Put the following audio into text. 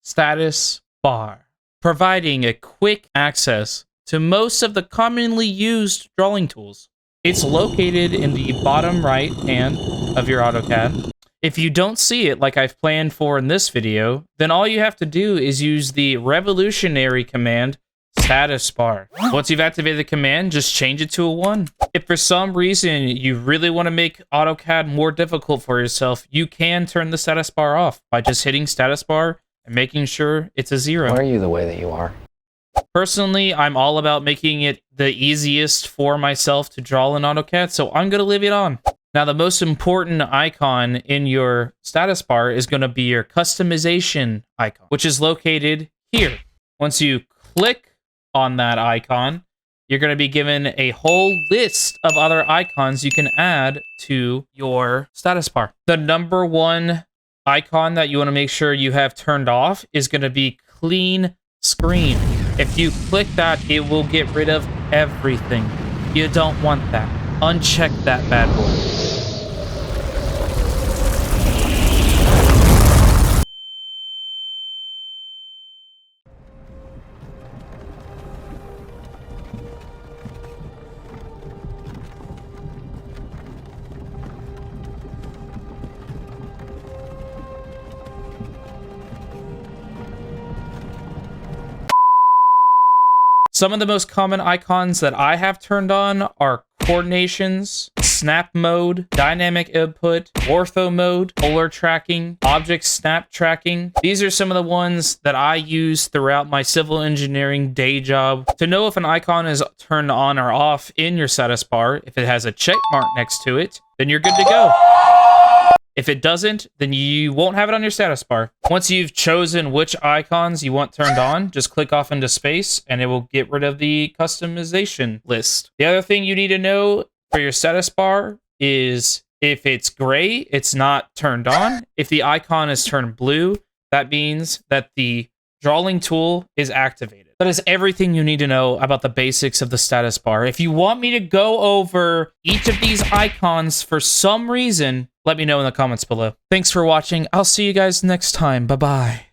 status bar, providing a quick access to most of the commonly used drawing tools. It's located in the bottom right hand of your AutoCAD. If you don't see it like I've planned for in this video, then all you have to do is use the revolutionary command status bar. Once you've activated the command, just change it to a 1. If for some reason you really want to make AutoCAD more difficult for yourself, you can turn the status bar off by just hitting status bar and making sure it's a 0. Why are you the way that you are? Personally, I'm all about making it the easiest for myself to draw in AutoCAD, so I'm going to leave it on. Now, the most important icon in your status bar is going to be your customization icon, which is located here. Once you click on that icon, you're going to be given a whole list of other icons you can add to your status bar. The number one icon that you want to make sure you have turned off is going to be clean screen. If you click that, it will get rid of everything. You don't want that. Uncheck that bad boy. Some of the most common icons that I have turned on are coordinations, snap mode, dynamic input, ortho mode, polar tracking, object snap tracking. These are some of the ones that I use throughout my civil engineering day job. To know if an icon is turned on or off in your status bar, if it has a check mark next to it, then you're good to go. If it doesn't, then you won't have it on your status bar. Once you've chosen which icons you want turned on, just click off into space and it will get rid of the customization list. The other thing you need to know for your status bar is if it's gray, it's not turned on. If the icon is turned blue, that means that the drawing tool is activated. That is everything you need to know about the basics of the status bar. If you want me to go over each of these icons for some reason, let me know in the comments below. Thanks for watching. I'll see you guys next time. Bye-bye.